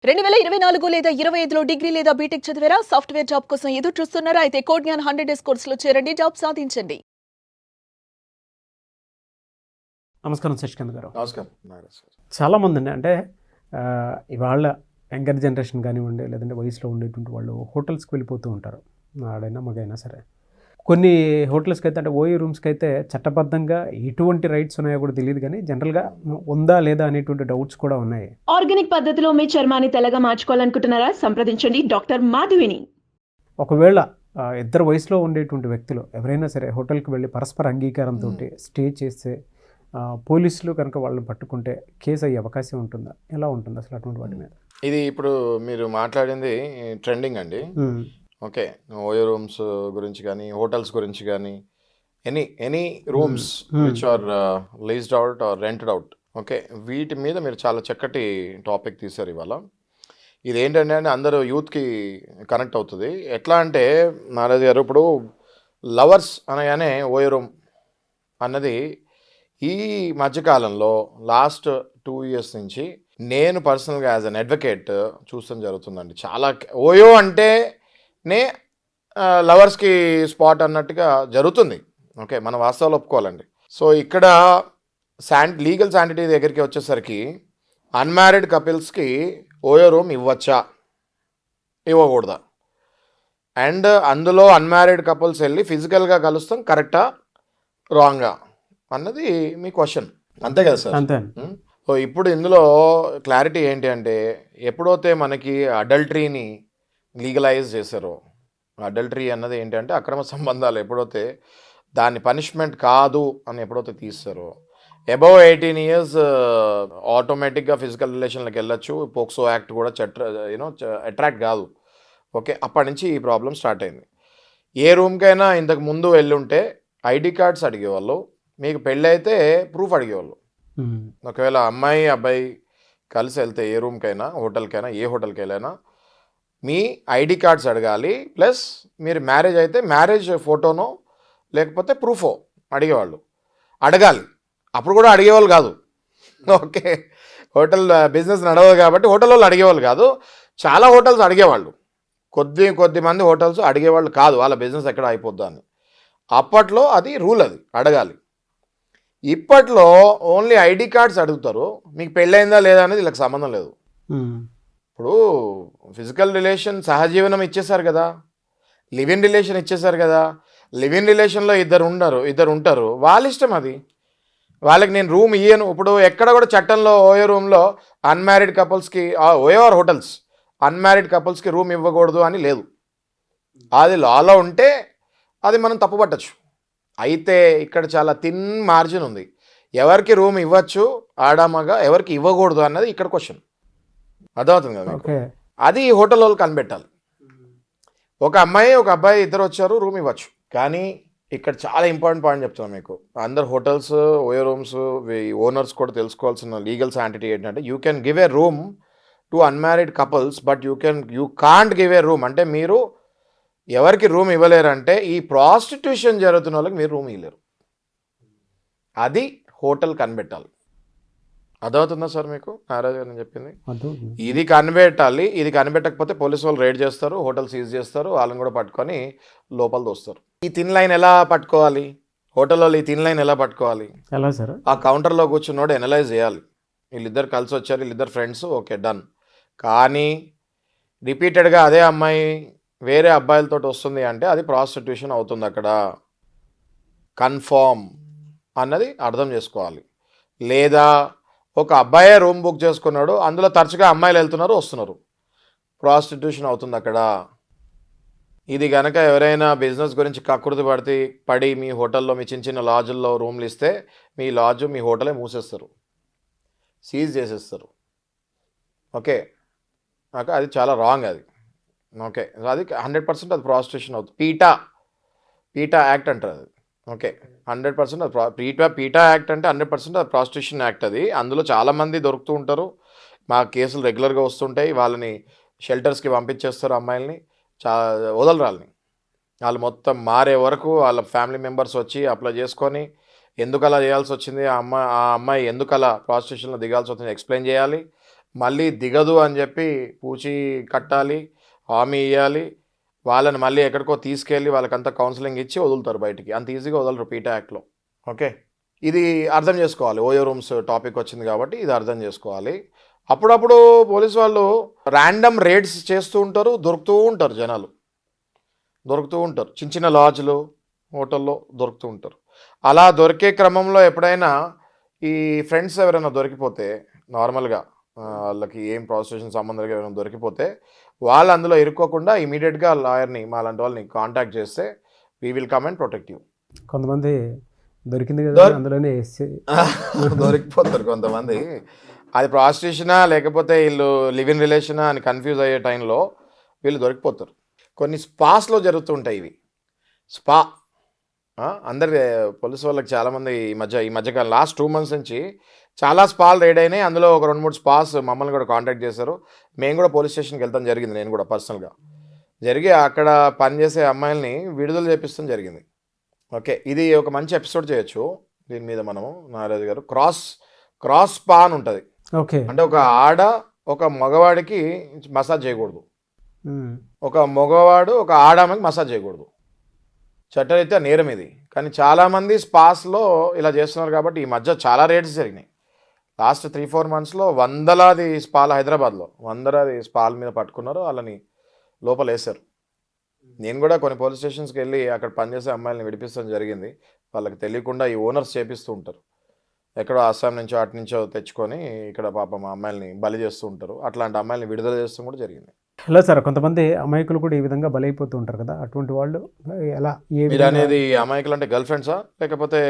2024 లేదా 25లో డిగ్రీ లేదా బీటెక్ చదివారా? సాఫ్ట్‌వేర్ జాబ్ కోసం ఎదురు చూస్తున్నారా? అయితే కోడ్ జ్ఞాన్ 100 డేస్ కోర్సులో చేరండి. జాబ్ సాధించండి. నమస్కారం శశికాంత్ గారు. నమస్కారం నాగరాజ్ గారు. చాలామంది అంటే ఇవాళ యంగర్ జనరేషన్ కానివ్వండి, లేదంటే వయసులో ఉండేటువంటి వాళ్ళు హోటల్స్కి వెళ్ళిపోతూ ఉంటారు. ఆడైనా మగైనా సరే. కొన్ని హోటల్స్కి అయితే అంటే ఓయూ రూమ్స్కి అయితే చట్టబద్ధంగా ఎటువంటి రైట్స్ ఉన్నాయో కూడా తెలియదు, కానీ జనరల్గా ఉందా లేదా అనేటువంటి డౌట్స్ కూడా ఉన్నాయి. ఆర్గానిక్ పద్ధతిలో మీ చర్మాన్ని తెల్లగా మార్చుకోవాలనుకుంటున్నారా? సంప్రదించండి డాక్టర్ మాధవిని. ఒకవేళ ఇద్దరు వయసులో ఉండేటువంటి వ్యక్తులు ఎవరైనా సరే హోటల్కి వెళ్ళి పరస్పర అంగీకారంతో స్టే చేస్తే పోలీసులు కనుక వాళ్ళని పట్టుకుంటే కేసు అయ్యే అవకాశం ఉంటుందా? ఎలా ఉంటుంది అసలు అటువంటి వాటి మీద? ఇది ఇప్పుడు మీరు మాట్లాడింది ట్రెండింగ్ అండి. ఓకే, ఓయో రూమ్స్ గురించి కానీ హోటల్స్ గురించి కానీ any rooms which are leased out or rented out, okay, వీటి మీద మీరు చాలా చక్కటి టాపిక్ తీశారు ఇవాళ. ఇది ఏంటంటే అంటే అందరూ యూత్కి కనెక్ట్ అవుతుంది. ఎట్లా అంటే నారాజ్ గారు, ఇప్పుడు లవర్స్ అనగానే ఓయో రూమ్ అన్నది ఈ మధ్యకాలంలో లాస్ట్ 2 years నుంచి నేను పర్సనల్గా యాజ్ అన్ అడ్వకేట్ చూస్తాం జరుగుతుందండి. చాలా ఓయో అంటేనే లవర్స్కి స్పాట్ అన్నట్టుగా జరుగుతుంది. ఓకే, మనం వాస్తవాలు ఒప్పుకోవాలండి. సో ఇక్కడ లీగల్ శాంటిటీ దగ్గరికి వచ్చేసరికి అన్మ్యారీడ్ కపిల్స్కి ఓయో రూమ్ ఇవ్వచ్చా, ఇవ్వకూడదా, అండ్ అందులో అన్మ్యారీడ్ కపుల్స్ వెళ్ళి ఫిజికల్గా కలుస్తాం కరెక్టా రాంగా అన్నది మీ క్వశ్చన్, అంతే కదా సార్? అంతే. సో ఇప్పుడు ఇందులో క్లారిటీ ఏంటి అంటే, ఎప్పుడైతే మనకి అడల్టరీని లీగలైజ్ చేశారో, అడల్టరీ అన్నది ఏంటంటే అక్రమ సంబంధాలు, ఎప్పుడైతే దాన్ని పనిష్మెంట్ కాదు అని ఎప్పుడైతే తీస్తారో, అబవ్ 18 years ఆటోమేటిక్గా ఫిజికల్ రిలేషన్లకు వెళ్ళొచ్చు. పోక్సో యాక్ట్ కూడా అట్రాక్ట్ కాదు. ఓకే, అప్పటి నుంచి ఈ ప్రాబ్లం స్టార్ట్ అయింది. ఏ రూమ్కైనా ఇంతకు ముందు వెళ్ళుంటే ఐడి కార్డ్స్ అడిగేవాళ్ళు, మీకు పెళ్ళి అయితే ప్రూఫ్ అడిగేవాళ్ళు. ఒకవేళ అమ్మాయి అబ్బాయి కలిసి వెళ్తే ఏ రూమ్కైనా హోటల్కైనా ఏ హోటల్కి వెళ్ళైనా మీ ఐడి కార్డ్స్ అడగాలి, ప్లస్ మీరు మ్యారేజ్ అయితే మ్యారేజ్ ఫోటోనో లేకపోతే ప్రూఫో అడిగేవాళ్ళు. అడగాలి, అప్పుడు కూడా అడిగేవాళ్ళు కాదు. ఓకే, హోటల్ బిజినెస్ నడవదు కాబట్టి హోటల్ వాళ్ళు అడిగేవాళ్ళు కాదు. చాలా హోటల్స్ అడిగేవాళ్ళు, కొద్ది మంది హోటల్స్ అడిగేవాళ్ళు కాదు, వాళ్ళ బిజినెస్ ఎక్కడ అయిపోద్దా అని. అప్పట్లో అది రూల్, అది అడగాలి. ఇప్పట్లో ఓన్లీ ఐడి కార్డ్స్ అడుగుతారు, మీకు పెళ్ళైందా లేదా అనేది వీళ్ళకి సంబంధం లేదు. ఇప్పుడు ఫిజికల్ రిలేషన్ సహజీవనం ఇచ్చేశారు కదా, లివ్ ఇన్ రిలేషన్ ఇచ్చేశారు కదా. లివ్ ఇన్ రిలేషన్లో ఇద్దరు ఉంటారు, వాళ్ళ ఇష్టం అది. వాళ్ళకి నేను రూమ్ ఇయ్యను. ఇప్పుడు ఎక్కడ కూడా చట్టంలో ఓయో రూమ్లో అన్మ్యారీడ్ కపుల్స్కి, ఓయో ఆర్ హోటల్స్ అన్మ్యారీడ్ కపుల్స్కి రూమ్ ఇవ్వకూడదు అని లేదు. అది లాలో ఉంటే అది మనం తప్పుపట్టచ్చు. అయితే ఇక్కడ చాలా థిన్ మార్జిన్ ఉంది. ఎవరికి రూమ్ ఇవ్వచ్చు ఆడామగా, ఎవరికి ఇవ్వకూడదు అన్నది ఇక్కడ క్వశ్చన్. అర్థమవుతుంది కదా? అది హోటల్ వాళ్ళు కనిపెట్టాలి. ఒక అమ్మాయి ఒక అబ్బాయి ఇద్దరు వచ్చారు, రూమ్ ఇవ్వచ్చు. కానీ ఇక్కడ చాలా ఇంపార్టెంట్ పాయింట్ చెప్తాను మీకు. అందరు హోటల్స్ ఓయో రూమ్స్ ఓనర్స్ కూడా తెలుసుకోవాల్సిన లీగల్ శాంటిటీ ఏంటంటే, you can give a room to unmarried couples, but you can't give a room, అంటే మీరు ఎవరికి రూమ్ ఇవ్వలేరంటే ఈ ప్రాస్టిట్యూషన్ జరుగుతున్న వాళ్ళకి మీరు రూమ్ ఇవ్వలేరు. అది హోటల్ కనిపెట్టాలి. అర్థమవుతుందా సార్ మీకు నారాజ్ గారు నేను చెప్పింది? ఇది కనిపెట్టాలి. ఇది కనిపెట్టకపోతే పోలీసు వాళ్ళు రైడ్ చేస్తారు, హోటల్ సీజ్ చేస్తారు, వాళ్ళని కూడా పట్టుకొని లోపల దోస్తారు. ఈ థిన్ లైన్ ఎలా పట్టుకోవాలి? హోటల్ వాళ్ళు ఈ థిన్ లైన్ ఎలా పట్టుకోవాలి? ఎలా సార్? ఆ కౌంటర్లో కూర్చున్నోడు ఎనలైజ్ చేయాలి. వీళ్ళిద్దరు కలిసి వచ్చారు, వీళ్ళిద్దరు ఫ్రెండ్స్, ఓకే డన్. కానీ రిపీటెడ్గా అదే అమ్మాయి వేరే అబ్బాయిలతో వస్తుంది అంటే అది ప్రాస్టిట్యూషన్ అవుతుంది. అక్కడ కన్ఫర్మ్ అన్నది అర్థం చేసుకోవాలి. లేదా ఒక అబ్బాయే రూమ్ బుక్ చేసుకున్నాడు, అందులో తరచుగా అమ్మాయిలు వెళ్తున్నారు వస్తున్నారు, ప్రాస్టిట్యూషన్ అవుతుంది అక్కడ. ఇది కనుక ఎవరైనా బిజినెస్ గురించి కకృతి పడి మీ హోటల్లో మీ చిన్న లాడ్జుల్లో రూమ్లు ఇస్తే మీ లాడ్జు మీ హోటలే మూసేస్తారు, సీజ్ చేసేస్తారు. ఓకే, అది చాలా రాంగ్ అది. ఓకే, అది 100% అది ప్రాస్టిట్యూషన్ అవుతుంది. పీటా యాక్ట్ అంటారు అది. ఓకే, 100% అది పీటా యాక్ట్ అంటే 100% అది ప్రాస్టిట్యూషన్ యాక్ట్. అది అందులో చాలామంది దొరుకుతూ ఉంటారు. మా కేసులు రెగ్యులర్గా వస్తుంటాయి. వాళ్ళని షెల్టర్స్కి పంపించేస్తారు, అమ్మాయిల్ని వదలరాలని. వాళ్ళు మొత్తం మారే వరకు వాళ్ళ ఫ్యామిలీ మెంబర్స్ వచ్చి అప్లై చేసుకొని ఎందుకు అలా చేయాల్సి వచ్చింది, ఆ అమ్మాయి ఎందుకు అలా ప్రాస్టిట్యూషన్లో దిగాల్సి వచ్చింది ఎక్స్ప్లెయిన్ చేయాలి. మళ్ళీ దిగదు అని చెప్పి పూచి కట్టాలి, హామీ ఇవ్వాలి, వాళ్ళని మళ్ళీ ఎక్కడికో తీసుకెళ్ళి వాళ్ళకంతా కౌన్సిలింగ్ ఇచ్చి వదులుతారు బయటికి. అంత ఈజీగా వదలరు పీటా యాక్ట్లో. ఓకే, ఇది అర్థం చేసుకోవాలి. ఓయో రూమ్స్ టాపిక్ వచ్చింది కాబట్టి ఇది అర్థం చేసుకోవాలి. అప్పుడప్పుడు పోలీసు వాళ్ళు ర్యాండమ్ రేడ్స్ చేస్తూ ఉంటారు, దొరుకుతూ ఉంటారు, జనాలు దొరుకుతూ ఉంటారు, చిన్న చిన్న లాడ్జ్లు హోటల్లో దొరుకుతూ ఉంటారు. అలా దొరికే క్రమంలో ఎప్పుడైనా ఈ ఫ్రెండ్స్ ఎవరైనా దొరికిపోతే, నార్మల్గా వాళ్ళకి ఏం ప్రాసిక్యూషన్ సంబంధంగా ఎవరైనా దొరికిపోతే వాళ్ళు అందులో ఇరుక్కోకుండా ఇమీడియట్గా లాయర్ని మాలాంటి వాళ్ళని కాంటాక్ట్ చేస్తే we will come and protect you. కొంతమంది దొరికింది కదా అందులోనే దొరికిపోతారు కొంతమంది. అది ప్రాస్టిట్యూషనా లేకపోతే వీళ్ళు లివ్ ఇన్ రిలేషనా అని కన్ఫ్యూజ్ అయ్యే టైంలో వీళ్ళు దొరికిపోతారు. కొన్ని స్పాస్లో జరుగుతుంటాయి ఇవి. స్పా అందరి పోలీసు వాళ్ళకి చాలామంది ఈ మధ్యకాలం లాస్ట్ 2 months నుంచి చాలా స్పాలు రైడ్ అయినాయి. అందులో ఒక 2-3 స్పాస్ మమ్మల్ని కూడా కాంటాక్ట్ చేశారు. మేము కూడా పోలీస్ స్టేషన్కి వెళ్తాం జరిగింది, నేను కూడా పర్సనల్గా జరిగి అక్కడ పనిచేసే అమ్మాయిల్ని విడుదల చేపిస్తాం జరిగింది. ఓకే, ఇది ఒక మంచి ఎపిసోడ్ చేయొచ్చు దీని మీద మనము. నారాజు గారు క్రాస్ స్పా అని ఉంటుంది. ఓకే, అంటే ఒక మగవాడికి మసాజ్ చేయకూడదు, ఒక మగవాడు ఒక ఆడామకి మసాజ్ చేయకూడదు. చట్టరీత్యా నేరం ఇది. కానీ చాలామంది స్పాస్లో ఇలా చేస్తున్నారు కాబట్టి ఈ మధ్య చాలా రేట్స్ జరిగినాయి. లాస్ట్ 3-4 monthsలో వందలాది స్పాలు హైదరాబాద్లో వందలాది స్పాల మీద పట్టుకున్నారు, వాళ్ళని లోపల వేశారు. నేను కూడా కొన్ని పోలీస్ స్టేషన్స్కి వెళ్ళి అక్కడ పనిచేసే అమ్మాయిలని విడిపించడం జరిగింది. వాళ్ళకి తెలియకుండా ఈ ఓనర్స్ చేపిస్తూ ఉంటారు, ఎక్కడో అస్సాం నుంచో అటు నుంచో తెచ్చుకొని ఇక్కడ పాపం అమ్మాయిలని బలి చేస్తూ ఉంటారు. అట్లాంటి అమ్మాయిలని విడుదల చేస్తూ కూడా జరిగింది. హలో సార్, కొంతమంది అమాయకులు కూడా ఈ విధంగా బలైపోతూ ఉంటారు కదా, అటువంటి వాళ్ళు ఎలా మీరు అనేది అమాయకులు అంటే గర్ల్ ఫ్రెండ్సా లేకపోతే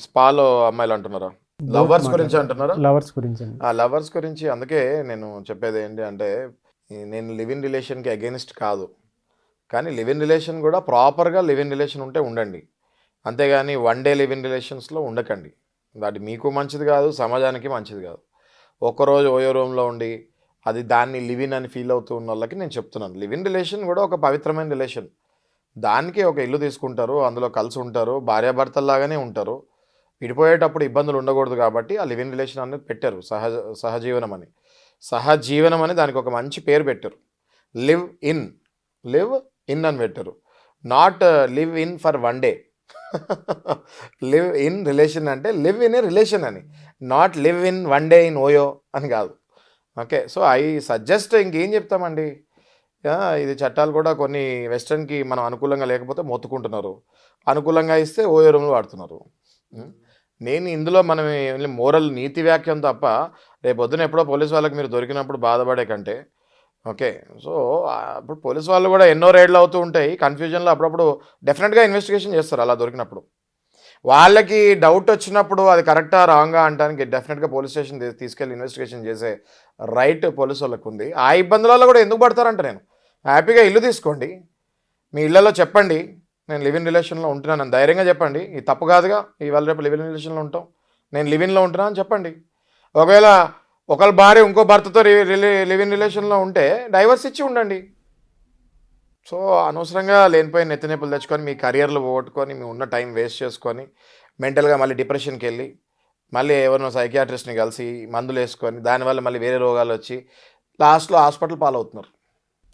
స్పాలో అమ్మాయిలు అంటున్నారా? లవర్స్ గురించి అంటున్నారా? లవర్స్ గురించి. ఆ లవర్స్ గురించి అందుకే నేను చెప్పేది ఏంటి అంటే, నేను లివ్ ఇన్ రిలేషన్కి అగెనిస్ట్ కాదు, కానీ లివ్ ఇన్ రిలేషన్ కూడా ప్రాపర్గా లివ్ ఇన్ రిలేషన్ ఉంటే ఉండండి, అంతేగాని వన్ డే లివ్ ఇన్ రిలేషన్స్లో ఉండకండి. అది మీకు మంచిది కాదు, సమాజానికి మంచిది కాదు. ఒక్కరోజు ఓయో రూమ్లో ఉండి అది దాన్ని లివ్ ఇన్ అని ఫీల్ అవుతూ ఉన్న వాళ్ళకి నేను చెప్తున్నాను, లివ్ ఇన్ రిలేషన్ కూడా ఒక పవిత్రమైన రిలేషన్. దానికి ఒక ఇల్లు తీసుకుంటారు, అందులో కలిసి ఉంటారు, భార్యాభర్తల్లాగానే ఉంటారు. విడిపోయేటప్పుడు ఇబ్బందులు ఉండకూడదు కాబట్టి ఆ లివ్ ఇన్ రిలేషన్ అనేది పెట్టారు, సహజీవనం అని దానికి ఒక మంచి పేరు పెట్టారు. లివ్ ఇన్ అని పెట్టారు. Not live in for one day. Live in relation అంటే లివ్ ఇన్ ఏ రిలేషన్ అని, not live in one day in OYO అని కాదు. ఓకే, సో ఐ సజెస్ట్, ఇంకేం చెప్తామండి, ఇది చట్టాలు కూడా కొన్ని వెస్ట్రన్కి మనం అనుకూలంగా లేకపోతే మొత్తుకుంటున్నారు, అనుకూలంగా ఇస్తే ఓయో రూమ్లో వాడుతున్నారు. నేను ఇందులో మనం మోరల్ నీతి వ్యాఖ్యం తప్ప రేపొద్దున ఎప్పుడో పోలీస్ వాళ్ళకి మీరు దొరికినప్పుడు బాధపడే కంటే. ఓకే, సో అప్పుడు పోలీస్ వాళ్ళు కూడా ఎన్నో రైడ్లు అవుతూ ఉంటాయి, కన్ఫ్యూజన్లో అప్పుడప్పుడు డెఫినెట్గా ఇన్వెస్టిగేషన్ చేస్తారు. అలా దొరికినప్పుడు వాళ్ళకి డౌట్ వచ్చినప్పుడు అది కరెక్టా రాంగా అంటానికి డెఫినెట్గా పోలీస్ స్టేషన్ తీసుకెళ్ళి ఇన్వెస్టిగేషన్ చేసే రైట్ పోలీసు వాళ్ళకు ఉంది. ఆ ఇబ్బందులలో కూడా ఎందుకు పడతారంట, నేను హ్యాపీగా ఇల్లు తీసుకోండి, మీ ఇళ్లలో చెప్పండి నేను లివ్ ఇన్ రిలేషన్లో ఉంటున్నాను, ధైర్యంగా చెప్పండి. ఇది తప్పు కాదుగా, ఇవాళ రేపు లివ్ ఇన్ రిలేషన్లో ఉంటాం, నేను లివ్ ఇన్లో ఉంటున్నా అని చెప్పండి. ఒకవేళ ఒకళ్ళ భార్య ఇంకో భర్తతో లివ్ ఇన్ రిలేషన్లో ఉంటే డైవర్స్ ఇచ్చి ఉండండి. సో అనవసరంగా లేనిపోయిన నెత్తినొప్పులు తెచ్చుకొని మీ కెరియర్లు పోగొట్టుకొని మీ ఉన్న టైం వేస్ట్ చేసుకొని మెంటల్గా మళ్ళీ డిప్రెషన్కి వెళ్ళి మళ్ళీ ఎవరినో సైకియాట్రిస్ట్ని కలిసి మందులు వేసుకొని దానివల్ల మళ్ళీ వేరే రోగాలు వచ్చి లాస్ట్లో హాస్పిటల్ పాలవుతున్నారు.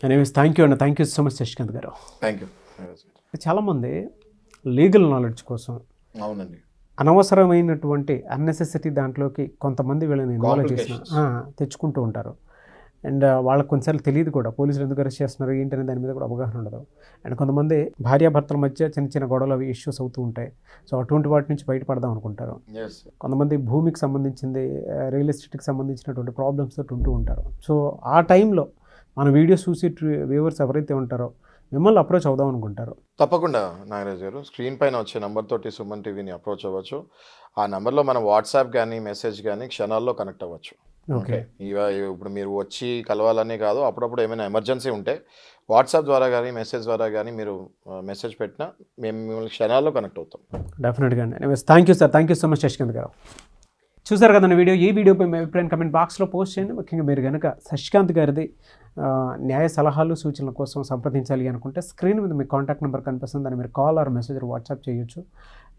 Anyways, thank you so much Shashikant గారు. Thank you. చాలామంది లీగల్ నాలెడ్జ్ కోసం అవునండి అనవసరమైనటువంటి అన్నెసెసిటీ దాంట్లోకి కొంతమంది వీళ్ళని ఇన్వాల్వ్ చేసి తెచ్చుకుంటూ ఉంటారు. అండ్ వాళ్ళకి కొన్నిసార్లు తెలియదు కూడా పోలీసులు ఎందుకు అరెస్ట్ చేస్తున్నారు ఏంటనే దాని మీద కూడా అవగాహన ఉండదు. అండ్ కొంతమంది భార్యాభర్తల మధ్య చిన్న చిన్న గొడవలు అవి ఇష్యూస్ అవుతూ ఉంటాయి. సో అటువంటి వాటి నుంచి బయటపడదాం అనుకుంటారు. కొంతమంది భూమికి సంబంధించింది, రియల్ ఎస్టేట్కి సంబంధించినటువంటి ప్రాబ్లమ్స్ తోటి ఉంటూ ఉంటారు. సో ఆ టైంలో మన వీడియోస్ చూసి వ్యూవర్స్ ఎవరైతే ఉంటారో మిమ్మల్ని అప్రోచ్ అవుదాం అనుకుంటారు. తప్పకుండా నాగరాజ్ గారు, స్క్రీన్ పైన వచ్చే నెంబర్ తోటి సుమన్ టీవీని అప్రోచ్ అవ్వచ్చు. ఆ నెంబర్లో మనం వాట్సాప్ కానీ మెసేజ్ కానీ క్షణాల్లో కనెక్ట్ అవ్వచ్చు. ఓకే, ఇప్పుడు మీరు వచ్చి కలవాలని కాదు, అప్పుడప్పుడు ఏమైనా ఎమర్జెన్సీ ఉంటే వాట్సాప్ ద్వారా కానీ మెసేజ్ ద్వారా కానీ మీరు మెసేజ్ పెట్టినా మేము మిమ్మల్ని క్షణాల్లో కనెక్ట్ అవుతాం. డెఫినెట్గా అండి. Thank you sir, thank you so much Shashikant గారు. చూసారు కదండి వీడియో. ఈ వీడియోపై మీ అభిప్రాయం కమెంట్ బాక్స్లో పోస్ట్ చేయండి. ముఖ్యంగా మీరు కనుక శశికాంత్ గారిది న్యాయ సలహాలు సూచనల కోసం సంప్రదించాలి అనుకుంటే స్క్రీన్ మీద మీ కాంటాక్ట్ నెంబర్ కనిపిస్తుంది, దాన్ని మీరు కాల్ ఆర్ మెసేజ్ వాట్సాప్ చేయొచ్చు.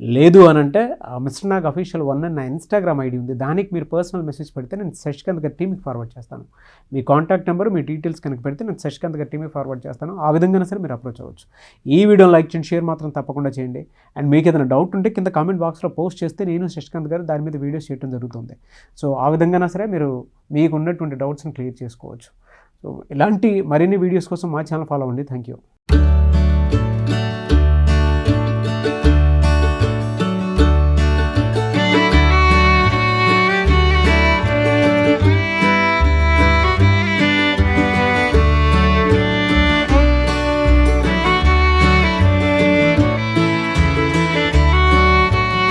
లేదు అని అంటే మిస్టర్ నాగ్ అఫీషియల్ 1 అని నా ఇన్స్టాగ్రామ్ ఐడి ఉంది, దానికి మీరు పర్సనల్ మెసేజ్ పెడితే నేను శశికాంత్ గారి టీమ్కి ఫార్వర్డ్ చేస్తాను. మీ కాంటాక్ట్ నెంబర్ మీ డీటెయిల్స్ కనుక పెడితే నేను శశికాంత్ గారి టీమ్కి ఫార్వర్డ్ చేస్తాను. ఆ విధంగా సరే మీరు అప్రోచ్ అవ్వచ్చు. ఈ వీడియోని లైక్ చేయండి, షేర్ మాత్రం తప్పకుండా చేయండి. అండ్ మీకు ఏదైనా డౌట్ ఉంటే కింద కామెంట్ బాక్స్లో పోస్ట్ చేస్తే నేను శశికాంత్ గారు దాని మీద వీడియోస్ చేయడం జరుగుతుంది. సో ఆ విధంగా సరే మీరు మీకు ఉన్నటువంటి డౌట్స్ని క్లియర్ చేసుకోవచ్చు. సో ఇలాంటి మరిన్ని వీడియోస్ కోసం మా ఛానల్ ఫాలో అవ్వండి. Thank you.